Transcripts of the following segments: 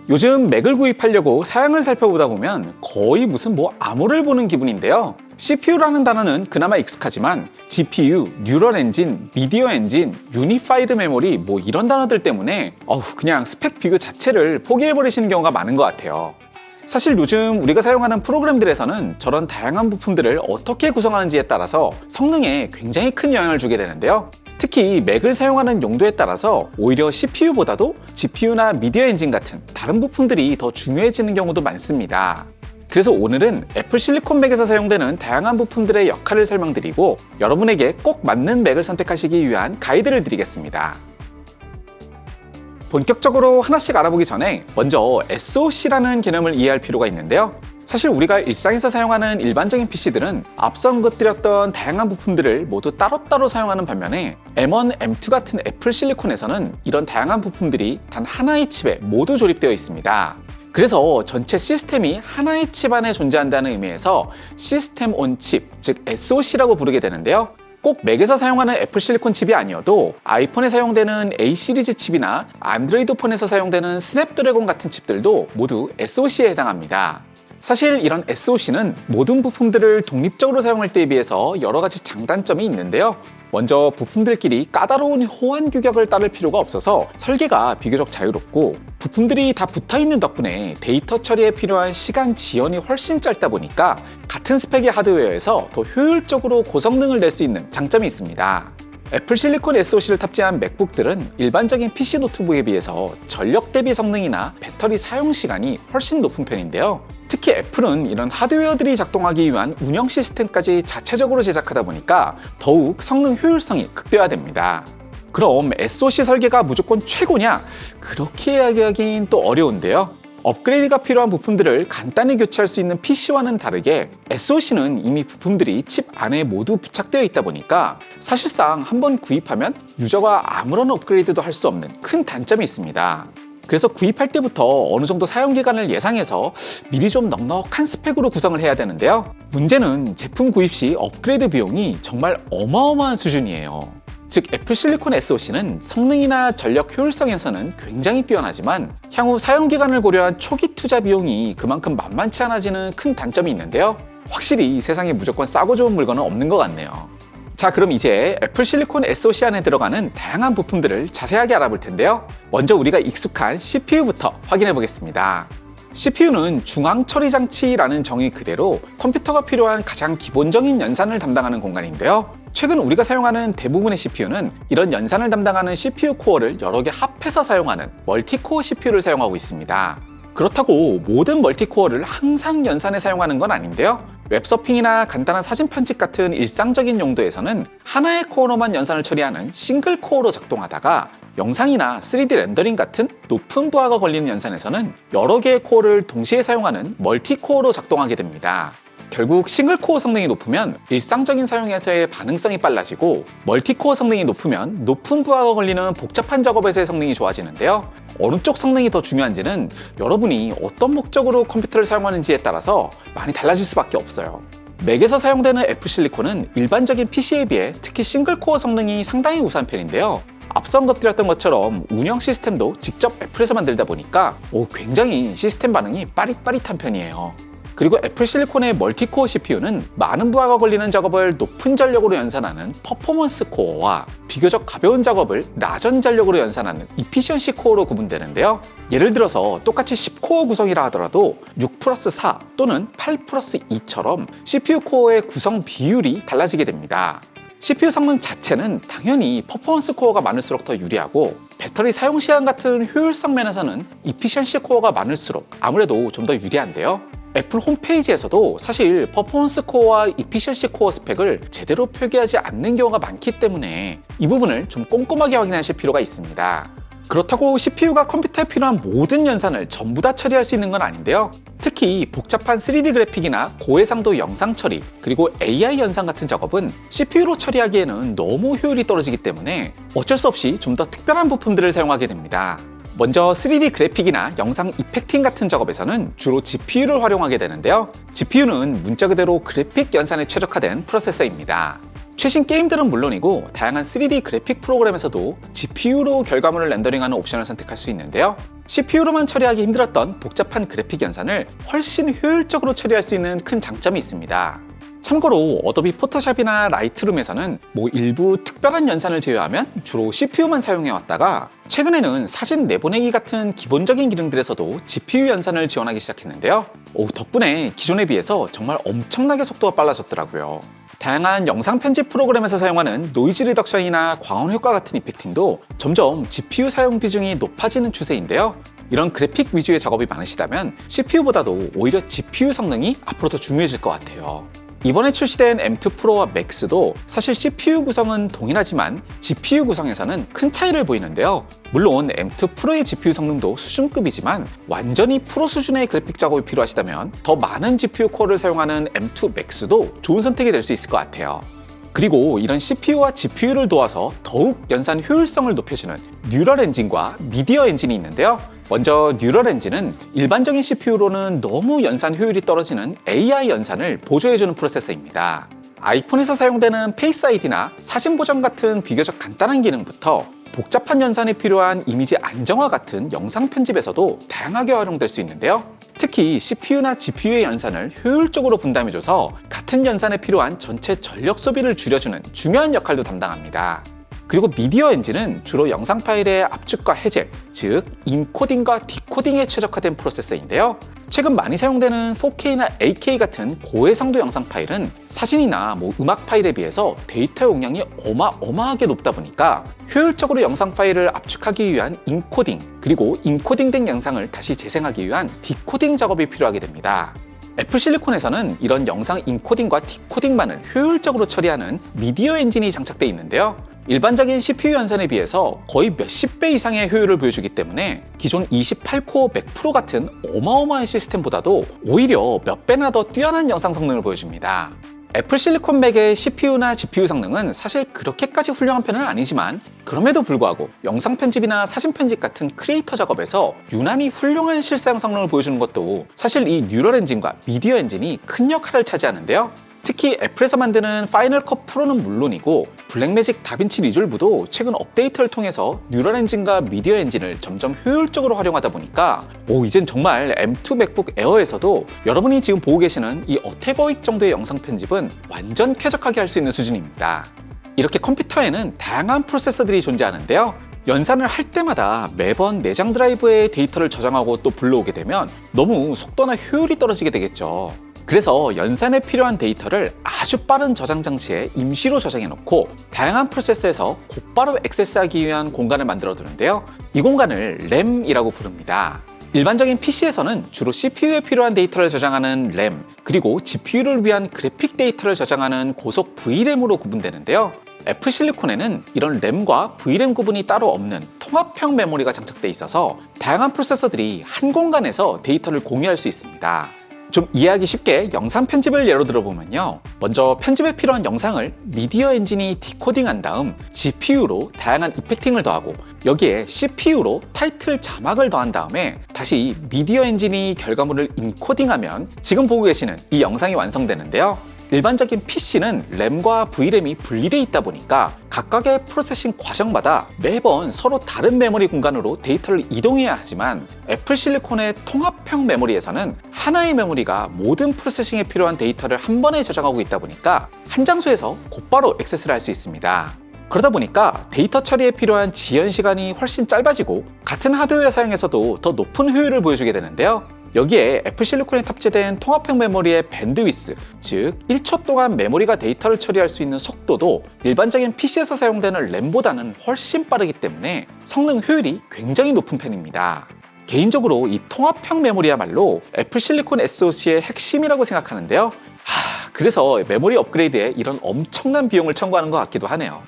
요즘 맥을 구입하려고 사양을 살펴보다 보면 거의 무슨 암호를 보는 기분인데요. CPU라는 단어는 그나마 익숙하지만 GPU, 뉴럴 엔진, 미디어 엔진, 유니파이드 메모리 이런 단어들 때문에 그냥 스펙 비교 자체를 포기해버리시는 경우가 많은 것 같아요. 사실 요즘 우리가 사용하는 프로그램들에서는 저런 다양한 부품들을 어떻게 구성하는지에 따라서 성능에 굉장히 큰 영향을 주게 되는데요. 특히 맥을 사용하는 용도에 따라서 오히려 CPU보다도 GPU나 미디어 엔진 같은 다른 부품들이 더 중요해지는 경우도 많습니다. 그래서 오늘은 애플 실리콘 맥에서 사용되는 다양한 부품들의 역할을 설명드리고 여러분에게 꼭 맞는 맥을 선택하시기 위한 가이드를 드리겠습니다. 본격적으로 하나씩 알아보기 전에 먼저 SoC라는 개념을 이해할 필요가 있는데요. 사실 우리가 일상에서 사용하는 일반적인 PC들은 앞서 언급드렸던 다양한 부품들을 모두 따로따로 사용하는 반면에 M1, M2 같은 애플 실리콘에서는 이런 다양한 부품들이 단 하나의 칩에 모두 조립되어 있습니다. 그래서 전체 시스템이 하나의 칩 안에 존재한다는 의미에서 시스템 온 칩, 즉 SoC라고 부르게 되는데요. 꼭 맥에서 사용하는 애플 실리콘 칩이 아니어도 아이폰에 사용되는 A 시리즈 칩이나 안드로이드 폰에서 사용되는 스냅드래곤 같은 칩들도 모두 SoC에 해당합니다. 사실 이런 SoC는 모든 부품들을 독립적으로 사용할 때에 비해서 여러 가지 장단점이 있는데요. 먼저 부품들끼리 까다로운 호환 규격을 따를 필요가 없어서 설계가 비교적 자유롭고 부품들이 다 붙어있는 덕분에 데이터 처리에 필요한 시간 지연이 훨씬 짧다 보니까 같은 스펙의 하드웨어에서 더 효율적으로 고성능을 낼 수 있는 장점이 있습니다. 애플 실리콘 SoC를 탑재한 맥북들은 일반적인 PC 노트북에 비해서 전력 대비 성능이나 배터리 사용 시간이 훨씬 높은 편인데요. 특히 애플은 이런 하드웨어들이 작동하기 위한 운영 시스템까지 자체적으로 제작하다 보니까 더욱 성능 효율성이 극대화됩니다. 그럼 SoC 설계가 무조건 최고냐? 그렇게 이야기하긴 또 어려운데요. 업그레이드가 필요한 부품들을 간단히 교체할 수 있는 PC와는 다르게 SoC는 이미 부품들이 칩 안에 모두 부착되어 있다 보니까 사실상 한번 구입하면 유저가 아무런 업그레이드도 할 수 없는 큰 단점이 있습니다. 그래서 구입할 때부터 어느 정도 사용 기간을 예상해서 미리 좀 넉넉한 스펙으로 구성을 해야 되는데요. 문제는 제품 구입 시 업그레이드 비용이 정말 어마어마한 수준이에요. 즉 애플 실리콘 SoC는 성능이나 전력 효율성에서는 굉장히 뛰어나지만 향후 사용 기간을 고려한 초기 투자 비용이 그만큼 만만치 않아지는 큰 단점이 있는데요. 확실히 세상에 무조건 싸고 좋은 물건은 없는 것 같네요. 자, 그럼 이제 애플 실리콘 SoC 안에 들어가는 다양한 부품들을 자세하게 알아볼 텐데요. 먼저 우리가 익숙한 CPU부터 확인해 보겠습니다. CPU는 중앙 처리 장치라는 정의 그대로 컴퓨터가 필요한 가장 기본적인 연산을 담당하는 공간인데요. 최근 우리가 사용하는 대부분의 CPU는 이런 연산을 담당하는 CPU 코어를 여러 개 합해서 사용하는 멀티코어 CPU를 사용하고 있습니다. 그렇다고 모든 멀티코어를 항상 연산에 사용하는 건 아닌데요. 웹서핑이나 간단한 사진 편집 같은 일상적인 용도에서는 하나의 코어로만 연산을 처리하는 싱글 코어로 작동하다가 영상이나 3D 렌더링 같은 높은 부하가 걸리는 연산에서는 여러 개의 코어를 동시에 사용하는 멀티코어로 작동하게 됩니다. 결국 싱글코어 성능이 높으면 일상적인 사용에서의 반응성이 빨라지고 멀티코어 성능이 높으면 높은 부하가 걸리는 복잡한 작업에서의 성능이 좋아지는데요. 어느 쪽 성능이 더 중요한지는 여러분이 어떤 목적으로 컴퓨터를 사용하는지에 따라서 많이 달라질 수밖에 없어요. 맥에서 사용되는 애플 실리콘은 일반적인 PC에 비해 특히 싱글코어 성능이 상당히 우수한 편인데요. 앞서 언급드렸던 것처럼 운영 시스템도 직접 애플에서 만들다 보니까 굉장히 시스템 반응이 빠릿빠릿한 편이에요. 그리고 애플 실리콘의 멀티코어 CPU는 많은 부하가 걸리는 작업을 높은 전력으로 연산하는 퍼포먼스 코어와 비교적 가벼운 작업을 낮은 전력으로 연산하는 이피션시 코어로 구분되는데요. 예를 들어서 똑같이 10코어 구성이라 하더라도 6+4 또는 8+2처럼 CPU 코어의 구성 비율이 달라지게 됩니다. CPU 성능 자체는 당연히 퍼포먼스 코어가 많을수록 더 유리하고 배터리 사용 시간 같은 효율성 면에서는 이피션시 코어가 많을수록 아무래도 좀 더 유리한데요. 애플 홈페이지에서도 사실 퍼포먼스 코어와 이피션시 코어 스펙을 제대로 표기하지 않는 경우가 많기 때문에 이 부분을 좀 꼼꼼하게 확인하실 필요가 있습니다. 그렇다고 CPU가 컴퓨터에 필요한 모든 연산을 전부 다 처리할 수 있는 건 아닌데요. 특히 복잡한 3D 그래픽이나 고해상도 영상 처리, 그리고 AI 연산 같은 작업은 CPU로 처리하기에는 너무 효율이 떨어지기 때문에 어쩔 수 없이 좀 더 특별한 부품들을 사용하게 됩니다. 먼저 3D 그래픽이나 영상 이펙팅 같은 작업에서는 주로 GPU를 활용하게 되는데요. GPU는 문자 그대로 그래픽 연산에 최적화된 프로세서입니다. 최신 게임들은 물론이고 다양한 3D 그래픽 프로그램에서도 GPU로 결과물을 렌더링하는 옵션을 선택할 수 있는데요. CPU로만 처리하기 힘들었던 복잡한 그래픽 연산을 훨씬 효율적으로 처리할 수 있는 큰 장점이 있습니다. 참고로 어도비 포토샵이나 라이트룸에서는 일부 특별한 연산을 제외하면 주로 CPU만 사용해왔다가 최근에는 사진 내보내기 같은 기본적인 기능들에서도 GPU 연산을 지원하기 시작했는데요. 덕분에 기존에 비해서 정말 엄청나게 속도가 빨라졌더라고요. 다양한 영상 편집 프로그램에서 사용하는 노이즈 리덕션이나 광원 효과 같은 이펙팅도 점점 GPU 사용 비중이 높아지는 추세인데요. 이런 그래픽 위주의 작업이 많으시다면 CPU보다도 오히려 GPU 성능이 앞으로 더 중요해질 것 같아요. 이번에 출시된 M2 프로와 맥스도 사실 CPU 구성은 동일하지만 GPU 구성에서는 큰 차이를 보이는데요. 물론 M2 프로의 GPU 성능도 수준급이지만 완전히 프로 수준의 그래픽 작업이 필요하시다면 더 많은 GPU 코어를 사용하는 M2 맥스도 좋은 선택이 될 수 있을 것 같아요. 그리고 이런 CPU와 GPU를 도와서 더욱 연산 효율성을 높여주는 뉴럴 엔진과 미디어 엔진이 있는데요. 먼저 뉴럴 엔진은 일반적인 CPU로는 너무 연산 효율이 떨어지는 AI 연산을 보조해주는 프로세서입니다. 아이폰에서 사용되는 페이스 아이디나 사진 보정 같은 비교적 간단한 기능부터 복잡한 연산에 필요한 이미지 안정화 같은 영상 편집에서도 다양하게 활용될 수 있는데요. 특히 CPU나 GPU의 연산을 효율적으로 분담해줘서 같은 연산에 필요한 전체 전력 소비를 줄여주는 중요한 역할도 담당합니다. 그리고 미디어 엔진은 주로 영상 파일의 압축과 해제, 즉 인코딩과 디코딩에 최적화된 프로세서인데요. 최근 많이 사용되는 4K나 8K 같은 고해상도 영상 파일은 사진이나 음악 파일에 비해서 데이터 용량이 어마어마하게 높다 보니까 효율적으로 영상 파일을 압축하기 위한 인코딩, 그리고 인코딩된 영상을 다시 재생하기 위한 디코딩 작업이 필요하게 됩니다. 애플 실리콘에서는 이런 영상 인코딩과 디코딩만을 효율적으로 처리하는 미디어 엔진이 장착되어 있는데요. 일반적인 CPU 연산에 비해서 거의 몇십 배 이상의 효율을 보여주기 때문에 기존 28코어 맥 프로 같은 어마어마한 시스템보다도 오히려 몇 배나 더 뛰어난 영상 성능을 보여줍니다. 애플 실리콘 맥의 CPU나 GPU 성능은 사실 그렇게까지 훌륭한 편은 아니지만 그럼에도 불구하고 영상 편집이나 사진 편집 같은 크리에이터 작업에서 유난히 훌륭한 실사용 성능을 보여주는 것도 사실 이 뉴럴 엔진과 미디어 엔진이 큰 역할을 차지하는데요. 특히 애플에서 만드는 파이널 컷 프로는 물론이고 블랙매직 다빈치 리졸브도 최근 업데이트를 통해서 뉴럴 엔진과 미디어 엔진을 점점 효율적으로 활용하다 보니까 이젠 정말 M2 맥북 에어에서도 여러분이 지금 보고 계시는 이 어태거익 정도의 영상 편집은 완전 쾌적하게 할 수 있는 수준입니다. 이렇게 컴퓨터에는 다양한 프로세서들이 존재하는데요. 연산을 할 때마다 매번 내장 드라이브에 데이터를 저장하고 또 불러오게 되면 너무 속도나 효율이 떨어지게 되겠죠. 그래서 연산에 필요한 데이터를 아주 빠른 저장 장치에 임시로 저장해 놓고 다양한 프로세서에서 곧바로 액세스하기 위한 공간을 만들어 두는데요. 이 공간을 램이라고 부릅니다. 일반적인 PC에서는 주로 CPU에 필요한 데이터를 저장하는 램, 그리고 GPU를 위한 그래픽 데이터를 저장하는 고속 VRAM으로 구분되는데요. 애플 실리콘에는 이런 램과 VRAM 구분이 따로 없는 통합형 메모리가 장착돼 있어서 다양한 프로세서들이 한 공간에서 데이터를 공유할 수 있습니다. 좀 이해하기 쉽게 영상 편집을 예로 들어보면요. 먼저 편집에 필요한 영상을 미디어 엔진이 디코딩한 다음 GPU로 다양한 이펙팅을 더하고 여기에 CPU로 타이틀 자막을 더한 다음에 다시 미디어 엔진이 결과물을 인코딩하면 지금 보고 계시는 이 영상이 완성되는데요. 일반적인 PC는 램과 VRAM이 분리되어 있다 보니까 각각의 프로세싱 과정마다 매번 서로 다른 메모리 공간으로 데이터를 이동해야 하지만 애플 실리콘의 통합형 메모리에서는 하나의 메모리가 모든 프로세싱에 필요한 데이터를 한 번에 저장하고 있다 보니까 한 장소에서 곧바로 액세스를 할 수 있습니다. 그러다 보니까 데이터 처리에 필요한 지연 시간이 훨씬 짧아지고 같은 하드웨어 사용에서도 더 높은 효율을 보여주게 되는데요. 여기에 애플 실리콘에 탑재된 통합형 메모리의 밴드위스, 즉 1초 동안 메모리가 데이터를 처리할 수 있는 속도도 일반적인 PC에서 사용되는 램보다는 훨씬 빠르기 때문에 성능 효율이 굉장히 높은 편입니다. 개인적으로 이 통합형 메모리야말로 애플 실리콘 SoC의 핵심이라고 생각하는데요. 그래서 메모리 업그레이드에 이런 엄청난 비용을 청구하는 것 같기도 하네요.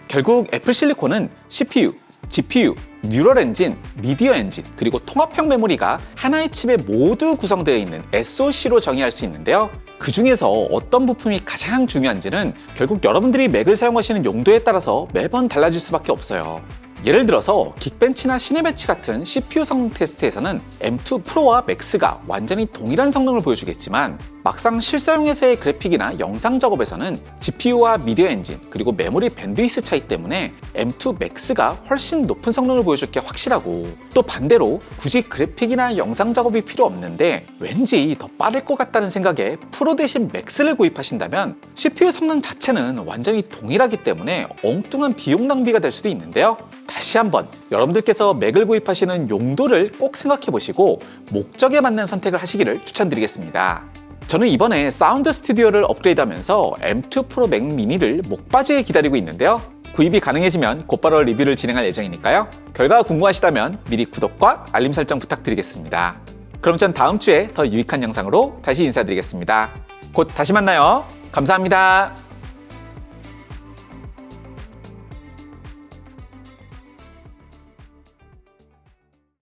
결국 애플 실리콘은 CPU, GPU, 뉴럴 엔진, 미디어 엔진, 그리고 통합형 메모리가 하나의 칩에 모두 구성되어 있는 SoC로 정의할 수 있는데요. 그 중에서 어떤 부품이 가장 중요한지는 결국 여러분들이 맥을 사용하시는 용도에 따라서 매번 달라질 수밖에 없어요. 예를 들어서 긱벤치나 시네벤치 같은 CPU 성능 테스트에서는 M2 프로와 맥스가 완전히 동일한 성능을 보여주겠지만 막상 실사용에서의 그래픽이나 영상 작업에서는 GPU와 미디어 엔진 그리고 메모리 밴드위스 차이 때문에 M2 맥스가 훨씬 높은 성능을 보여줄 게 확실하고, 또 반대로 굳이 그래픽이나 영상 작업이 필요 없는데 왠지 더 빠를 것 같다는 생각에 프로 대신 맥스를 구입하신다면 CPU 성능 자체는 완전히 동일하기 때문에 엉뚱한 비용 낭비가 될 수도 있는데요. 다시 한번 여러분들께서 맥을 구입하시는 용도를 꼭 생각해 보시고 목적에 맞는 선택을 하시기를 추천드리겠습니다. 저는 이번에 사운드 스튜디오를 업그레이드하면서 M2 프로 맥 미니를 목바지에 기다리고 있는데요. 구입이 가능해지면 곧바로 리뷰를 진행할 예정이니까요. 결과가 궁금하시다면 미리 구독과 알림 설정 부탁드리겠습니다. 그럼 전 다음 주에 더 유익한 영상으로 다시 인사드리겠습니다. 곧 다시 만나요. 감사합니다.